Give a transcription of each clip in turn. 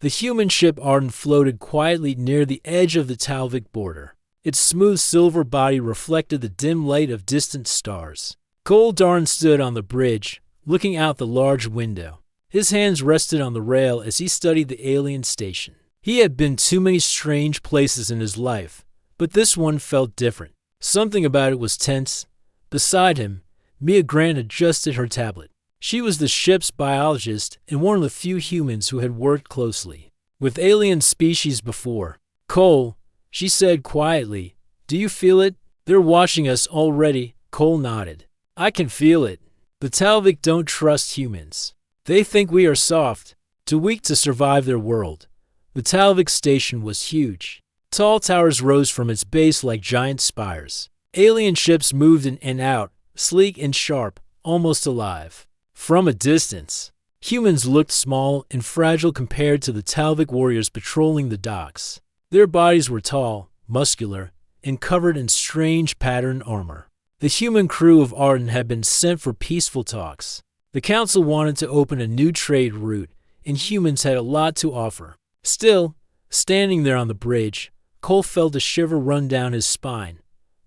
The human ship Arden floated quietly near the edge of the Talvik border. Its smooth silver body reflected the dim light of distant stars. Cole Darn stood on the bridge, looking out the large window. His hands rested on the rail as he studied the alien station. He had been to many strange places in his life, but this one felt different. Something about it was tense. Beside him, Mia Grant adjusted her tablet. She was the ship's biologist and one of the few humans who had worked closely with alien species before. Cole, she said quietly, do you feel it? They're watching us already. Cole nodded. I can feel it. The Talvik don't trust humans. They think we are soft, too weak to survive their world. The Talvik station was huge. Tall towers rose from its base like giant spires. Alien ships moved in and out, sleek and sharp, almost alive. From a distance, humans looked small and fragile compared to the Talvik warriors patrolling the docks. Their bodies were tall, muscular, and covered in strange patterned armor. The human crew of Arden had been sent for peaceful talks. The council wanted to open a new trade route, and humans had a lot to offer. Still, standing there on the bridge, Cole felt a shiver run down his spine.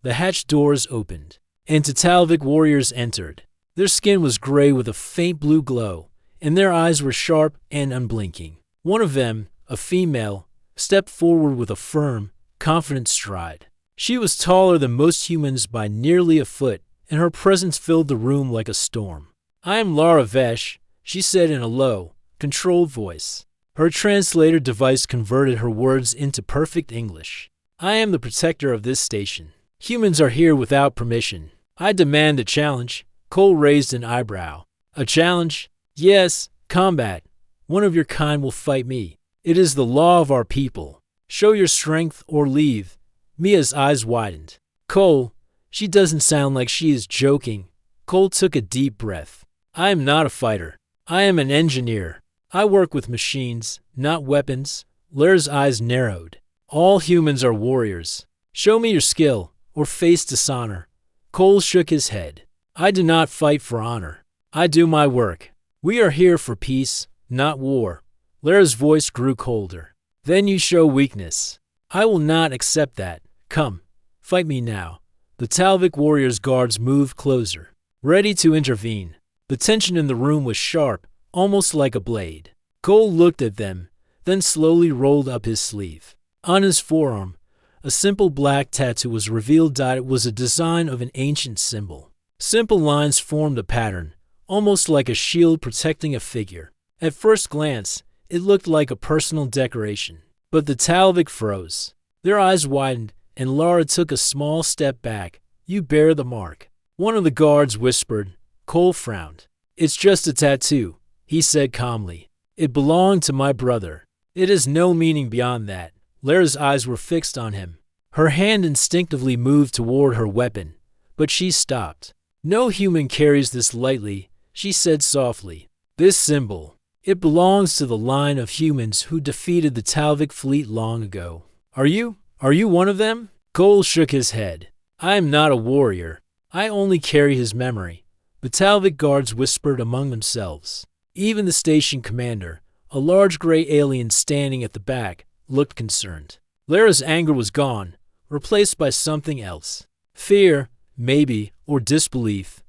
The hatch doors opened, and two Talvik warriors entered. Their skin was gray with a faint blue glow, and their eyes were sharp and unblinking. One of them, a female, stepped forward with a firm, confident stride. She was taller than most humans by nearly a foot, and her presence filled the room like a storm. I am Lara Vesh, she said in a low, controlled voice. Her translator device converted her words into perfect English. I am the protector of this station. Humans are here without permission. I demand a challenge. Cole raised an eyebrow. A challenge? Yes, combat. One of your kind will fight me. It is the law of our people. Show your strength or leave. Mia's eyes widened. Cole, she doesn't sound like she is joking. Cole took a deep breath. I am not a fighter. I am an engineer. I work with machines, not weapons. Lara's eyes narrowed. All humans are warriors. Show me your skill, or face dishonor. Cole shook his head. I do not fight for honor. I do my work. We are here for peace, not war. Lara's voice grew colder. Then you show weakness. I will not accept that. Come, fight me now. The Talvik warriors' guards moved closer, ready to intervene. The tension in the room was sharp, almost like a blade. Cole looked at them, then slowly rolled up his sleeve. On his forearm, a simple black tattoo was revealed. It was a design of an ancient symbol. Simple lines formed a pattern, almost like a shield protecting a figure. At first glance, it looked like a personal decoration. But the Talvik froze. Their eyes widened, and Lara took a small step back. You bear the mark. One of the guards whispered. Cole frowned. It's just a tattoo, he said calmly. It belonged to my brother. It has no meaning beyond that. Lara's eyes were fixed on him. Her hand instinctively moved toward her weapon, but she stopped. No human carries this lightly, she said softly. This symbol, it belongs to the line of humans who defeated the Talvik fleet long ago. Are you one of them? Cole shook his head. I am not a warrior. I only carry his memory. The Talvik guards whispered among themselves. Even the station commander, a large gray alien standing at the back, looked concerned. Lara's anger was gone, replaced by something else. Fear, maybe, or disbelief.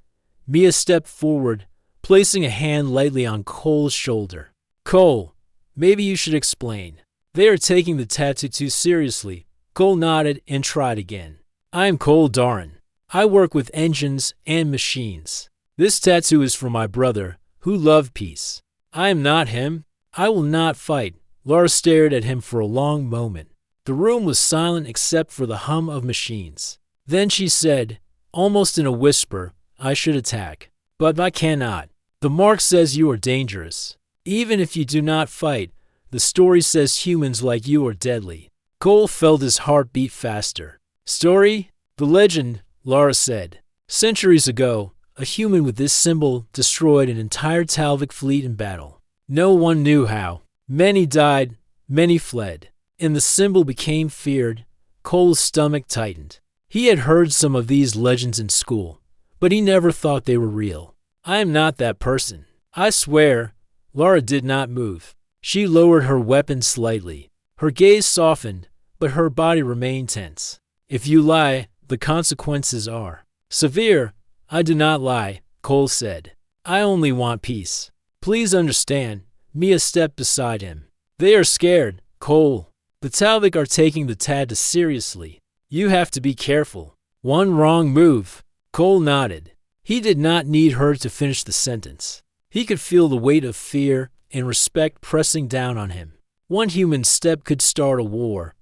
Mia stepped forward, placing a hand lightly on Cole's shoulder. Cole, maybe you should explain. They are taking the tattoo too seriously. Cole nodded and tried again. I am Cole Darren. I work with engines and machines. This tattoo is for my brother, who loved peace. I am not him. I will not fight. Lara stared at him for a long moment. The room was silent except for the hum of machines. Then she said, almost in a whisper, I should attack. But I cannot. The mark says you are dangerous. Even if you do not fight, the story says humans like you are deadly. Cole felt his heart beat faster. Story? The legend, Lara said. Centuries ago, a human with this symbol destroyed an entire Talvik fleet in battle. No one knew how. Many died, many fled, and the symbol became feared. Cole's stomach tightened. He had heard some of these legends in school, but he never thought they were real. I am not that person. I swear. Lara did not move. She lowered her weapon slightly. Her gaze softened, but her body remained tense. If you lie, the consequences are severe. I do not lie, Cole said. I only want peace. Please understand. Mia stepped beside him. They are scared, Cole. The Talvik are taking the Tata seriously. You have to be careful. One wrong move. Cole nodded. He did not need her to finish the sentence. He could feel the weight of fear and respect pressing down on him. One human step could start a war.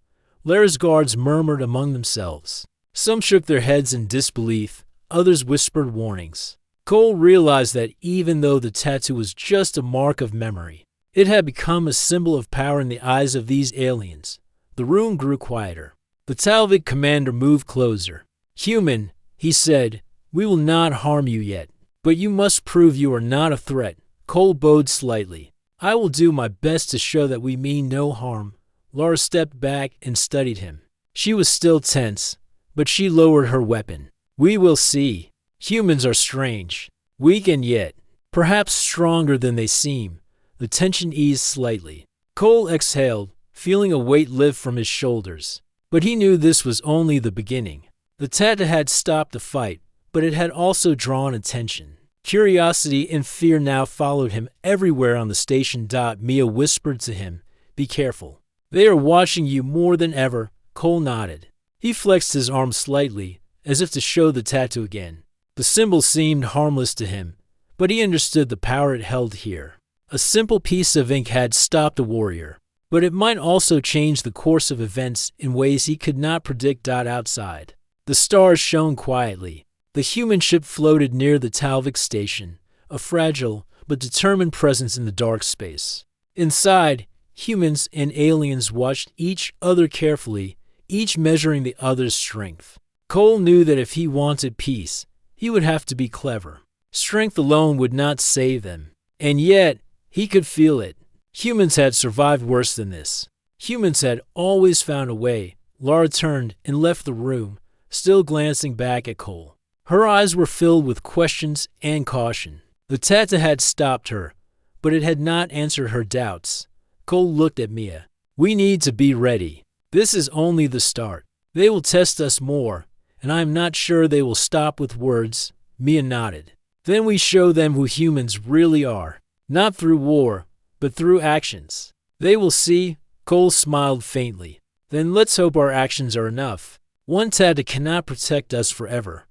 Lara's guards murmured among themselves. Some shook their heads in disbelief, others whispered warnings. Cole realized that even though the tattoo was just a mark of memory, it had become a symbol of power in the eyes of these aliens. The room grew quieter. The Talvik commander moved closer. Human, he said, we will not harm you yet, but you must prove you are not a threat. Cole bowed slightly. I will do my best to show that we mean no harm. Lara stepped back and studied him. She was still tense, but she lowered her weapon. We will see. Humans are strange, weak and yet, perhaps stronger than they seem. The tension eased slightly. Cole exhaled, feeling a weight lift from his shoulders. But he knew this was only the beginning. The Tata had stopped the fight, but it had also drawn attention. Curiosity and fear now followed him everywhere on the station. Mia whispered to him, be careful. They are watching you more than ever. Cole nodded. He flexed his arm slightly, as if to show the tattoo again. The symbol seemed harmless to him, but he understood the power it held here. A simple piece of ink had stopped a warrior, but it might also change the course of events in ways he could not predict. Outside, the stars shone quietly. The human ship floated near the Talvik station, a fragile but determined presence in the dark space. Inside, humans and aliens watched each other carefully, each measuring the other's strength. Cole knew that if he wanted peace, he would have to be clever. Strength alone would not save them. And yet, he could feel it. Humans had survived worse than this. Humans had always found a way. Lara turned and left the room, still glancing back at Cole. Her eyes were filled with questions and caution. The Tata had stopped her, but it had not answered her doubts. Cole looked at Mia. We need to be ready. This is only the start. They will test us more, and I am not sure they will stop with words. Mia nodded. Then we show them who humans really are, not through war, but through actions. They will see. Cole smiled faintly. Then let's hope our actions are enough. One Tata cannot protect us forever.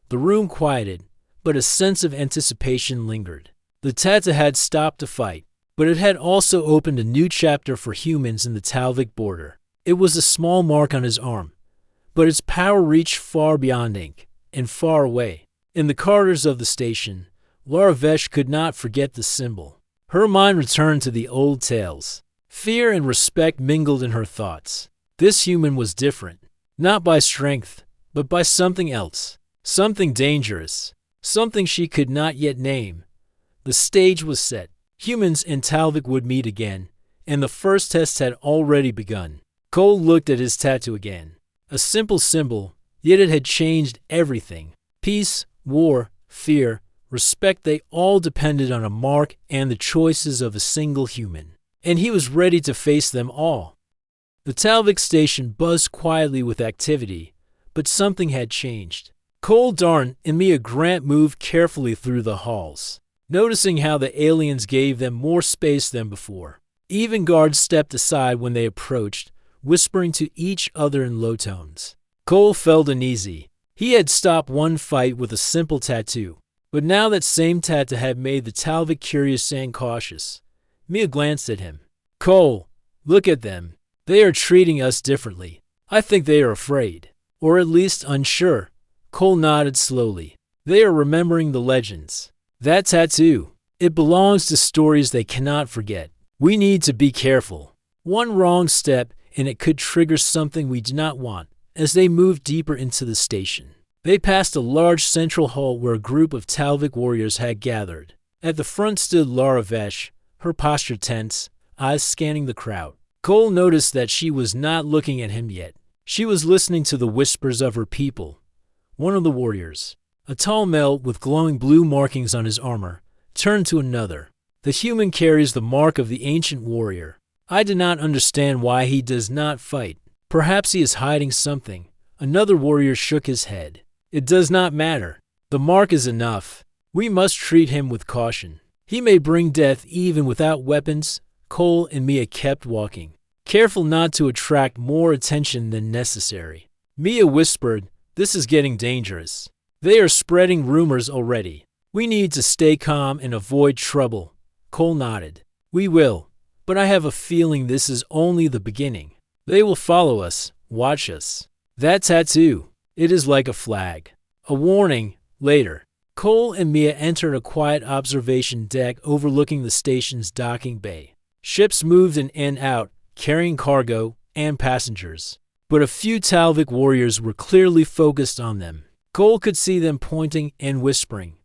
The room quieted, but a sense of anticipation lingered. The Tata had stopped the fight, but it had also opened a new chapter for humans in the Talvik border. It was a small mark on his arm, but its power reached far beyond ink and far away. In the corridors of the station, Lara Vesh could not forget the symbol. Her mind returned to the old tales. Fear and respect mingled in her thoughts. This human was different, not by strength, but by something else. Something dangerous, something she could not yet name. The stage was set. Humans and Talvik would meet again, and the first test had already begun. Cole looked at his tattoo again. A simple symbol, yet it had changed everything. Peace, war, fear, respect, they all depended on a mark and the choices of a single human. And he was ready to face them all. The Talvik station buzzed quietly with activity, but something had changed. Cole Darn and Mia Grant moved carefully through the halls, noticing how the aliens gave them more space than before. Even guards stepped aside when they approached, whispering to each other in low tones. Cole felt uneasy. He had stopped one fight with a simple tattoo, but now that same tattoo had made the Talvik curious and cautious. Mia glanced at him. Cole, look at them. They are treating us differently. I think they are afraid, or at least unsure. Cole nodded slowly. They are remembering the legends. That tattoo, it belongs to stories they cannot forget. We need to be careful. One wrong step and it could trigger something we do not want. As they moved deeper into the station, they passed a large central hall where a group of Talvik warriors had gathered. At the front stood Lara Vesh, her posture tense, eyes scanning the crowd. Cole noticed that she was not looking at him yet. She was listening to the whispers of her people. One of the warriors, a tall male with glowing blue markings on his armor, turned to another. The human carries the mark of the ancient warrior. I do not understand why he does not fight. Perhaps he is hiding something. Another warrior shook his head. It does not matter. The mark is enough. We must treat him with caution. He may bring death even without weapons. Cole and Mia kept walking, careful not to attract more attention than necessary. Mia whispered, "This is getting dangerous. They are spreading rumors already. We need to stay calm and avoid trouble." Cole nodded. "We will, but I have a feeling this is only the beginning. They will follow us, watch us. That tattoo, it is like a flag. A warning." Later, Cole and Mia entered a quiet observation deck overlooking the station's docking bay. Ships moved in and out, carrying cargo and passengers. But a few Talvik warriors were clearly focused on them. Cole could see them pointing and whispering.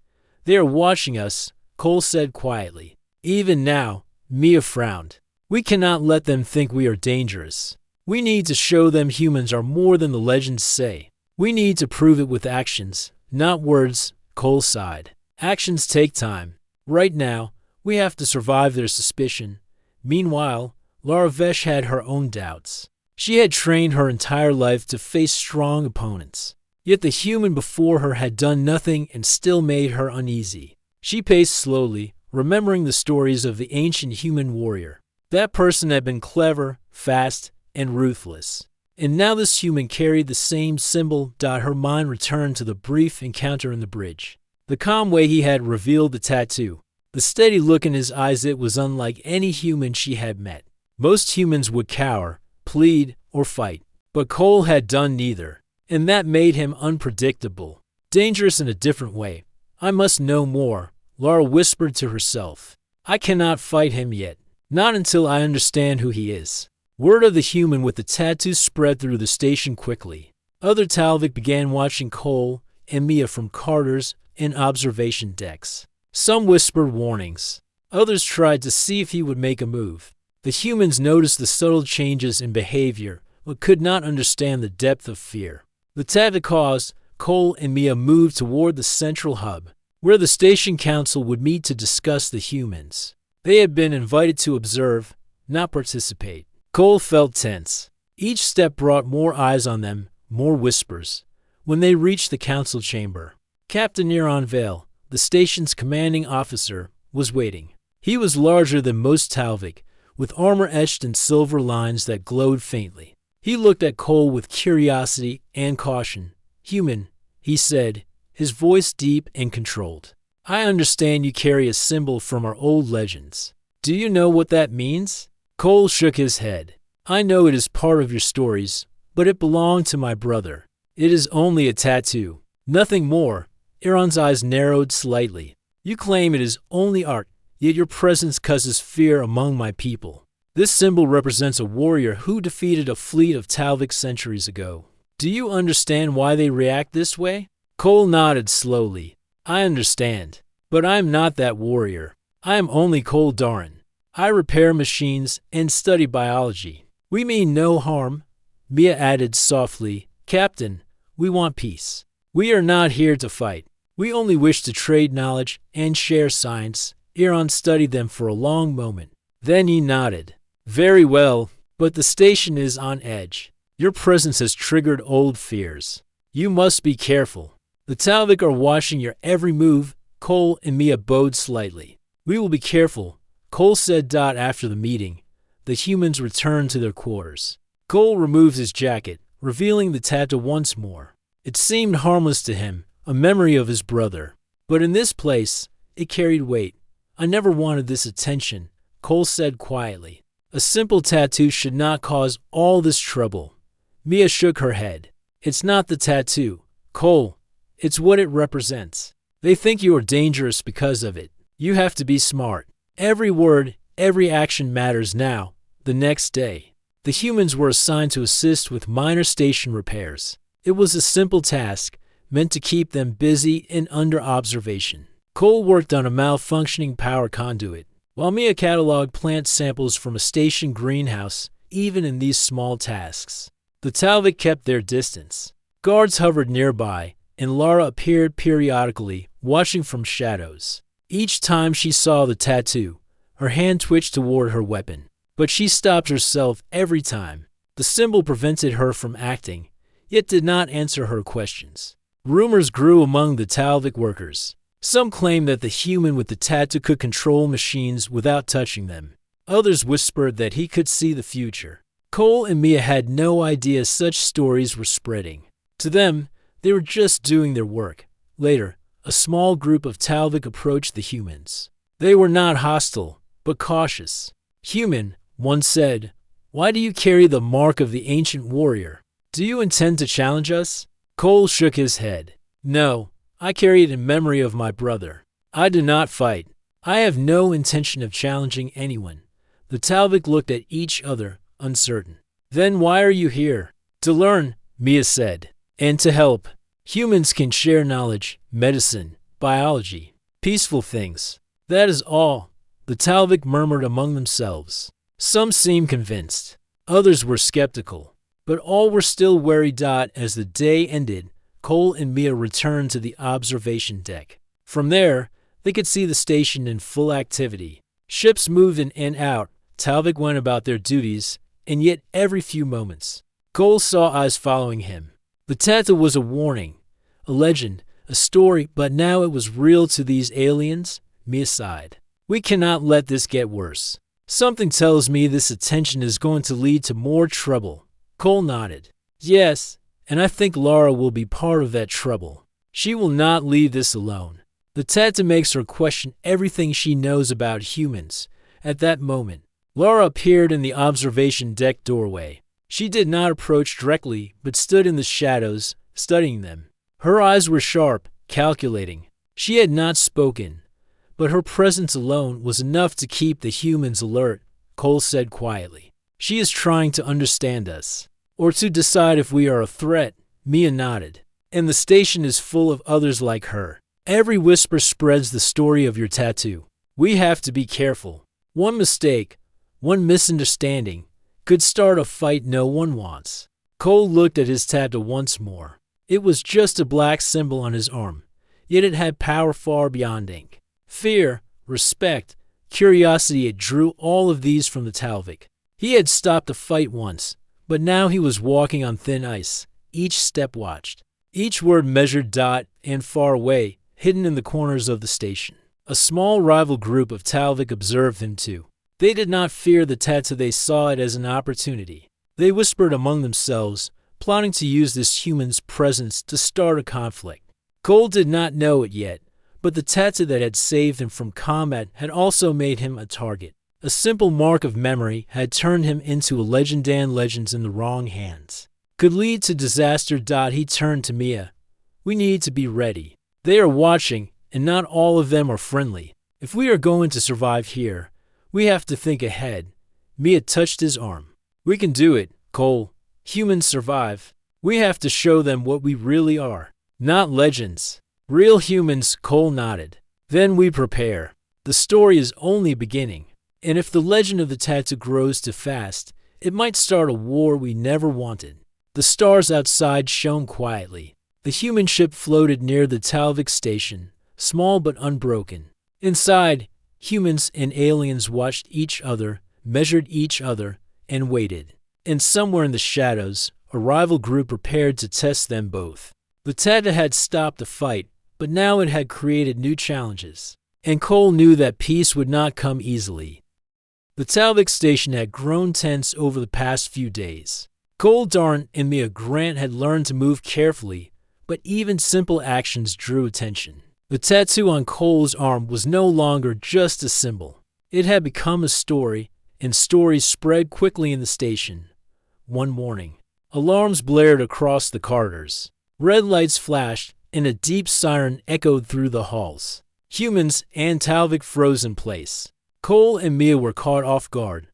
"They are watching us," Cole said quietly. Even now, Mia frowned. "We cannot let them think we are dangerous. We need to show them humans are more than the legends say. We need to prove it with actions, not words." Cole sighed. "Actions take time. Right now, we have to survive their suspicion." Meanwhile, Lara Vesh had her own doubts. She had trained her entire life to face strong opponents. Yet the human before her had done nothing and still made her uneasy. She paced slowly, remembering the stories of the ancient human warrior. That person had been clever, fast, and ruthless. And now this human carried the same symbol. Her mind returned to the brief encounter in the bridge. The calm way he had revealed the tattoo. The steady look in his eyes. It was unlike any human she had met. Most humans would cower, plead, or fight. But Cole had done neither. And that made him unpredictable. Dangerous in a different way. "I must know more," Lara whispered to herself. "I cannot fight him yet. Not until I understand who he is." Word of the human with the tattoo spread through the station quickly. Other Talvik began watching Cole and Mia from Carter's and observation decks. Some whispered warnings. Others tried to see if he would make a move. The humans noticed the subtle changes in behavior, but could not understand the depth of fear. The Talvik caused, Cole and Mia moved toward the central hub, where the station council would meet to discuss the humans. They had been invited to observe, not participate. Cole felt tense. Each step brought more eyes on them, more whispers. When they reached the council chamber, Captain Neron Vale, the station's commanding officer, was waiting. He was larger than most Talvik, with armor etched in silver lines that glowed faintly. He looked at Cole with curiosity and caution. "Human," he said, his voice deep and controlled. "I understand you carry a symbol from our old legends. Do you know what that means?" Cole shook his head. "I know it is part of your stories, but it belonged to my brother. It is only a tattoo. Nothing more." Aaron's eyes narrowed slightly. "You claim it is only art, yet your presence causes fear among my people. This symbol represents a warrior who defeated a fleet of Talvik centuries ago. Do you understand why they react this way?" Cole nodded slowly. "I understand, but I am not that warrior. I am only Cole Darin. I repair machines and study biology." "We mean no harm," Mia added softly. "Captain, we want peace. We are not here to fight. We only wish to trade knowledge and share science." Aaron studied them for a long moment. Then he nodded. "Very well, but the station is on edge. Your presence has triggered old fears. You must be careful. The Talvik are watching your every move." Cole and Mia bowed slightly. "We will be careful," Cole said. After the meeting, the humans returned to their quarters. Cole removed his jacket, revealing the tattoo once more. It seemed harmless to him, a memory of his brother. But in this place, it carried weight. "I never wanted this attention," Cole said quietly. "A simple tattoo should not cause all this trouble." Mia shook her head. "It's not the tattoo, Cole. It's what it represents. They think you are dangerous because of it. You have to be smart. Every word, every action matters now." The next day, the humans were assigned to assist with minor station repairs. It was a simple task, meant to keep them busy and under observation. Cole worked on a malfunctioning power conduit, while Mia cataloged plant samples from a station greenhouse. Even in these small tasks, the Talvik kept their distance. Guards hovered nearby, and Lara appeared periodically, watching from shadows. Each time she saw the tattoo, Her hand twitched toward her weapon, but she stopped herself every time. The symbol prevented her from acting, yet did not answer her questions. Rumors grew among the Talvik workers. Some claimed that the human with the tattoo could control machines without touching them. Others whispered that he could see the future. Cole and Mia had no idea such stories were spreading. To them, they were just doing their work. Later, a small group of Talvik approached the humans. They were not hostile, but cautious. "Human," one said, "why do you carry the mark of the ancient warrior? Do you intend to challenge us?" Cole shook his head. "No, I carry it in memory of my brother. I do not fight. I have no intention of challenging anyone." The Talvik looked at each other, uncertain. "Then why are you here?" "To learn," Mia said, "and to help. Humans can share knowledge, medicine, biology, peaceful things. That is all." The Talvik murmured among themselves. Some seemed convinced. Others were skeptical. But all were still wary. As the day ended, Cole and Mia returned to the observation deck. From there, they could see the station in full activity. Ships moved in and out. Talvik went about their duties, and yet every few moments, Cole saw eyes following him. The tattoo was a warning, a legend, a story, but now it was real to these aliens. Mia sighed. "We cannot let this get worse. Something tells me this attention is going to lead to more trouble." Cole nodded. "Yes, and I think Lara will be part of that trouble. She will not leave this alone." The tattoo makes her question everything she knows about humans. At that moment, Lara appeared in the observation deck doorway. She did not approach directly, but stood in the shadows, studying them. Her eyes were sharp, calculating. She had not spoken, but her presence alone was enough to keep the humans alert. Cole said quietly, "She is trying to understand us, or to decide if we are a threat." Mia nodded. "And the station is full of others like her. Every whisper spreads the story of your tattoo. We have to be careful. One mistake, one misunderstanding, could start a fight no one wants." Cole looked at his tattoo once more. It was just a black symbol on his arm, yet it had power far beyond ink. Fear, respect, curiosity, it drew all of these from the Talvik. He had stopped a fight once, but now he was walking on thin ice. Each step watched. Each word measured. And far away, hidden in the corners of the station, a small rival group of Talvik observed him too. They did not fear the tattoo, they saw it as an opportunity. They whispered among themselves, plotting to use this human's presence to start a conflict. Cole did not know it yet, but the tattoo that had saved him from combat had also made him a target. A simple mark of memory had turned him into a legend, and legends in the wrong hands could lead to disaster. He turned to Mia. "We need to be ready. They are watching, and not all of them are friendly. If we are going to survive here, we have to think ahead." Mia touched his arm. "We can do it, Cole. Humans survive. We have to show them what we really are. Not legends. Real humans." Cole nodded. "Then we prepare. The story is only beginning. And if the legend of the tattoo grows too fast, it might start a war we never wanted." The stars outside shone quietly. The human ship floated near the Talvik station, small but unbroken. Inside, humans and aliens watched each other, measured each other, and waited. And somewhere in the shadows, a rival group prepared to test them both. The tattoo had stopped the fight, but now it had created new challenges. And Cole knew that peace would not come easily. The Talvik station had grown tense over the past few days. Cole Darn and Mia Grant had learned to move carefully, but even simple actions drew attention. The tattoo on Cole's arm was no longer just a symbol. It had become a story, and stories spread quickly in the station. One morning, alarms blared across the corridors. Red lights flashed, and a deep siren echoed through the halls. Humans and Talvik froze in place. Cole and Mia were caught off guard.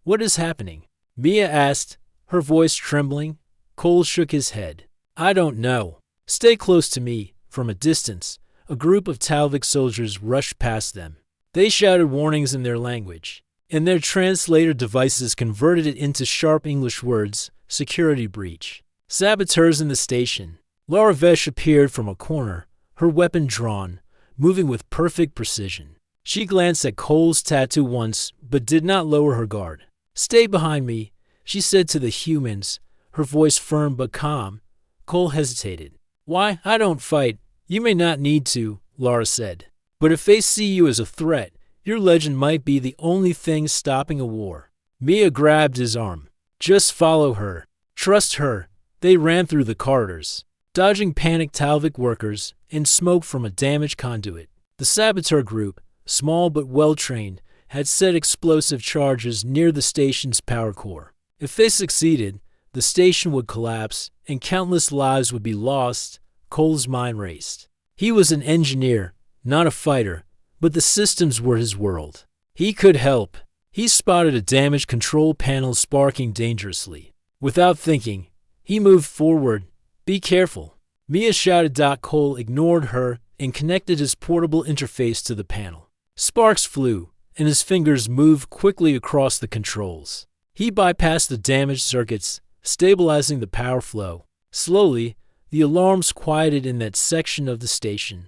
"What is happening?" Mia asked, her voice trembling. Cole shook his head. "I don't know." "Stay close to me." From a distance, a group of Talvik soldiers rushed past them. They shouted warnings in their language, and their translator devices converted it into sharp English words. "Security breach. Saboteurs in the station." Lara Vesh appeared from a corner, her weapon drawn, moving with perfect precision. She glanced at Cole's tattoo once, but did not lower her guard. "Stay behind me," she said to the humans, her voice firm but calm. Cole hesitated. "Why? I don't fight. You may not need to," Lara said. "But if they see you as a threat, your legend might be the only thing stopping a war." Mia grabbed his arm. "Just follow her. Trust her." They ran through the corridors, dodging panicked Talvik workers and smoke from a damaged conduit. The saboteur group, small but well-trained, had set explosive charges near the station's power core. If they succeeded, the station would collapse and countless lives would be lost. Cole's mind raced. He was an engineer, not a fighter, but the systems were his world. He could help. He spotted a damaged control panel sparking dangerously. Without thinking, he moved forward. "Be careful." Mia shouted. Cole ignored her and connected his portable interface to the panel. Sparks flew, and his fingers moved quickly across the controls. He bypassed the damaged circuits, stabilizing the power flow. Slowly, the alarms quieted in that section of the station.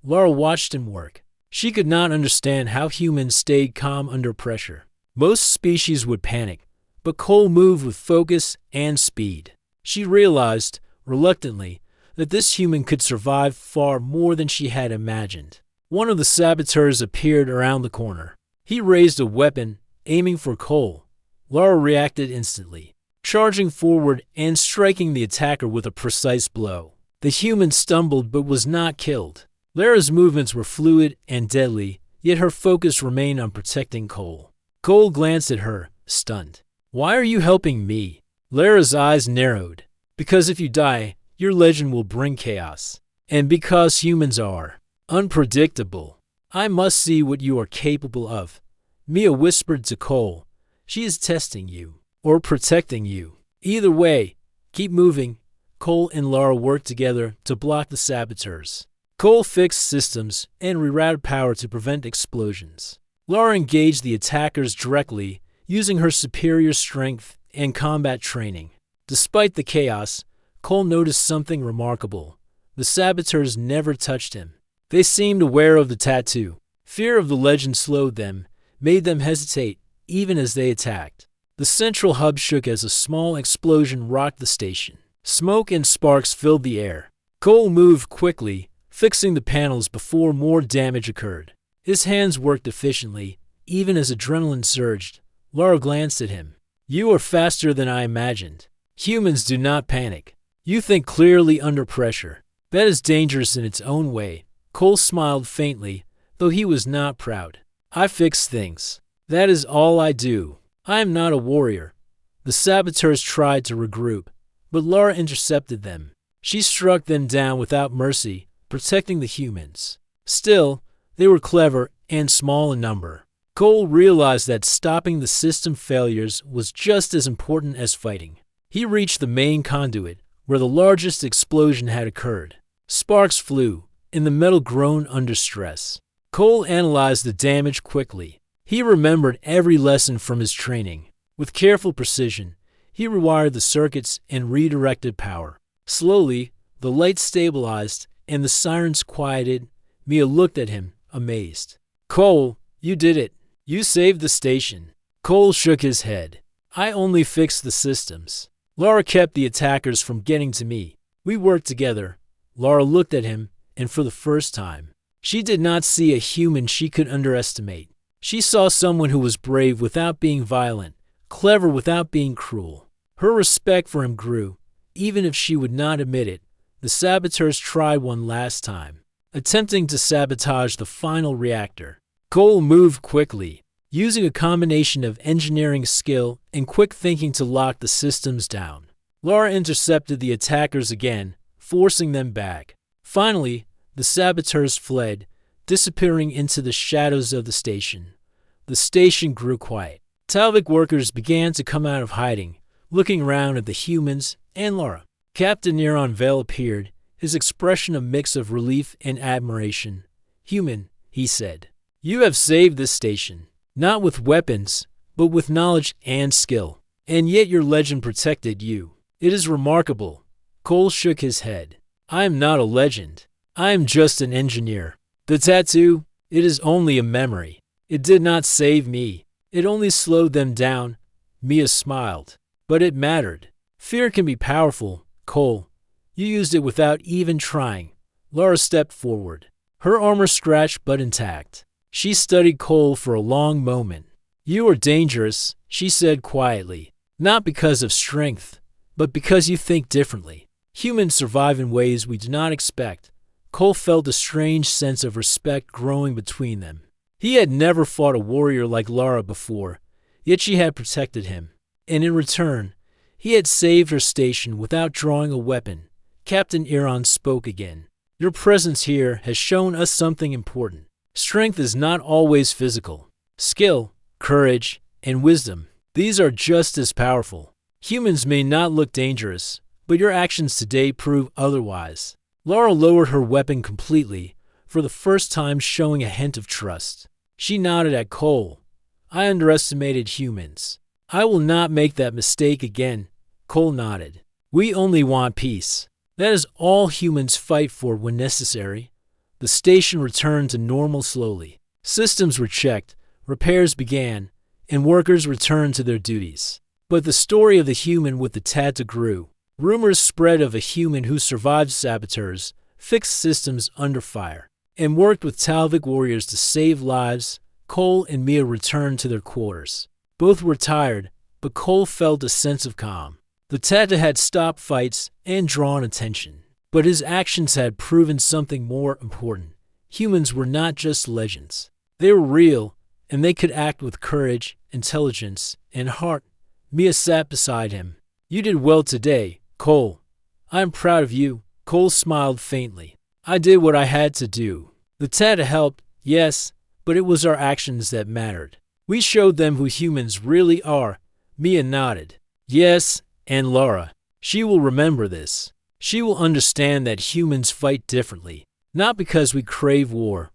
Lara watched him work. She could not understand how humans stayed calm under pressure. Most species would panic, but Cole moved with focus and speed. She realized, reluctantly, that this human could survive far more than she had imagined. One of the saboteurs appeared around the corner. He raised a weapon, aiming for Cole. Lara reacted instantly, charging forward and striking the attacker with a precise blow. The human stumbled but was not killed. Lara's movements were fluid and deadly, yet her focus remained on protecting Cole. Cole glanced at her, stunned. "Why are you helping me?" Lara's eyes narrowed. "Because if you die, your legend will bring chaos. And because humans are unpredictable, I must see what you are capable of." Mia whispered to Cole. "She is testing you, or protecting you. Either way, keep moving." Cole and Lara worked together to block the saboteurs. Cole fixed systems and rerouted power to prevent explosions. Lara engaged the attackers directly, using her superior strength and combat training. Despite the chaos, Cole noticed something remarkable. The saboteurs never touched him. They seemed aware of the tattoo. Fear of the legend slowed them, made them hesitate, even as they attacked. The central hub shook as a small explosion rocked the station. Smoke and sparks filled the air. Cole moved quickly, fixing the panels before more damage occurred. His hands worked efficiently, even as adrenaline surged. Lara glanced at him. "You are faster than I imagined. Humans do not panic. You think clearly under pressure. That is dangerous in its own way." Cole smiled faintly, though he was not proud. "I fix things. That is all I do. I am not a warrior." The saboteurs tried to regroup, but Lara intercepted them. She struck them down without mercy, protecting the humans. Still, they were clever and small in number. Cole realized that stopping the system failures was just as important as fighting. He reached the main conduit, where the largest explosion had occurred. Sparks flew, and the metal groaned under stress. Cole analyzed the damage quickly. He remembered every lesson from his training. With careful precision, he rewired the circuits and redirected power. Slowly, the light stabilized and the sirens quieted. Mia looked at him, amazed. "Cole, you did it. You saved the station." Cole shook his head. "I only fixed the systems. Lara kept the attackers from getting to me. We worked together." Lara looked at him, and for the first time, she did not see a human she could underestimate. She saw someone who was brave without being violent, clever without being cruel. Her respect for him grew, even if she would not admit it. The saboteurs tried one last time, attempting to sabotage the final reactor. Cole moved quickly, using a combination of engineering skill and quick thinking to lock the systems down. Lara intercepted the attackers again, forcing them back. Finally, the saboteurs fled, disappearing into the shadows of the station. The station grew quiet. Talvik workers began to come out of hiding, looking around at the humans and Lara. Captain Neron Vale appeared, his expression a mix of relief and admiration. "Human," he said, "you have saved this station, not with weapons, but with knowledge and skill. And yet your legend protected you. It is remarkable." Cole shook his head. "I am not a legend. I am just an engineer." The tattoo, It is only a memory. It did not save me. It only slowed them down. Mia smiled. But it mattered. Fear can be powerful, Cole. You used it without even trying. Laura stepped forward. Her armor scratched but intact. She studied Cole for a long moment. You are dangerous, she said quietly. Not because of strength, but because you think differently. Humans survive in ways we do not expect. Cole felt a strange sense of respect growing between them. He had never fought a warrior like Laura before, yet she had protected him. And in return, he had saved her station without drawing a weapon. Captain Iran spoke again. Your presence here has shown us something important. Strength is not always physical. Skill, courage, and wisdom, these are just as powerful. Humans may not look dangerous, but your actions today prove otherwise. Laura lowered her weapon completely, for the first time showing a hint of trust. She nodded at Cole. I underestimated humans. I will not make that mistake again. Cole nodded. We only want peace. That is all humans fight for when necessary. The station returned to normal slowly. Systems were checked, repairs began, and workers returned to their duties. But the story of the human with the tattoo grew. Rumors spread of a human who survived saboteurs, fixed systems under fire, and worked with Talvik warriors to save lives. Cole and Mia returned to their quarters. Both were tired, but Cole felt a sense of calm. The Tata had stopped fights and drawn attention, but his actions had proven something more important. Humans were not just legends. They were real, and they could act with courage, intelligence, and heart. Mia sat beside him. You did well today, Cole. I am proud of you. Cole smiled faintly. I did what I had to do. The Tata helped, yes, but it was our actions that mattered. We showed them who humans really are. Mia nodded. Yes, and Laura. She will remember this. She will understand that humans fight differently, not because we crave war,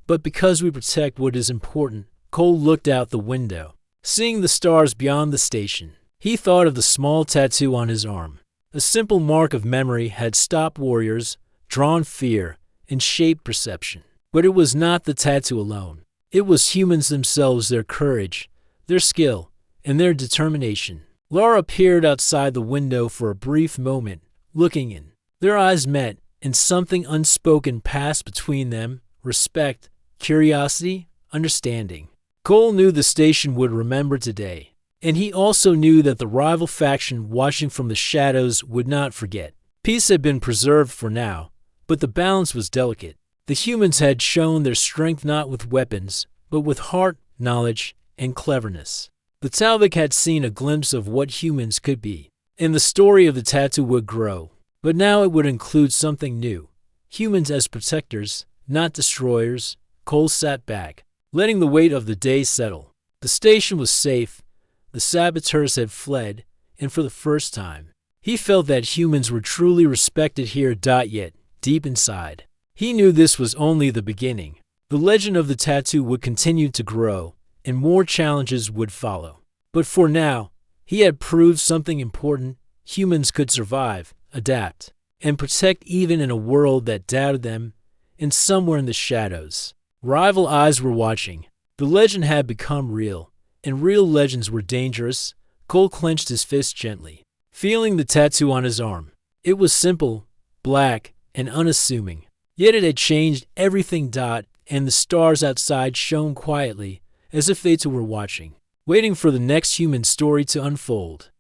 but because we protect what is important. Cole looked out the window, seeing the stars beyond the station. He thought of the small tattoo on his arm. A simple mark of memory had stopped warriors, drawn fear, and shaped perception. But it was not the tattoo alone. It was humans themselves, their courage, their skill, and their determination. Laura peered outside the window for a brief moment, looking in. Their eyes met, and something unspoken passed between them: respect, curiosity, understanding. Cole knew the station would remember today, and he also knew that the rival faction watching from the shadows would not forget. Peace had been preserved for now, but the balance was delicate. The humans had shown their strength not with weapons, but with heart, knowledge, and cleverness. The Talvik had seen a glimpse of what humans could be, and the story of the tattoo would grow. But now it would include something new. Humans as protectors, not destroyers. Cole sat back, letting the weight of the day settle. The station was safe. The saboteurs had fled, and for the first time, he felt that humans were truly respected here. Yet, deep inside, he knew this was only the beginning. The legend of the tattoo would continue to grow, and more challenges would follow. But for now, he had proved something important. Humans could survive, adapt, and protect even in a world that doubted them. And somewhere in the shadows, rival eyes were watching. The legend had become real, and real legends were dangerous. Cole clenched his fist gently, feeling the tattoo on his arm. It was simple, black, and unassuming. Yet it had changed everything. And the stars outside shone quietly, as if they too were watching, waiting for the next human story to unfold.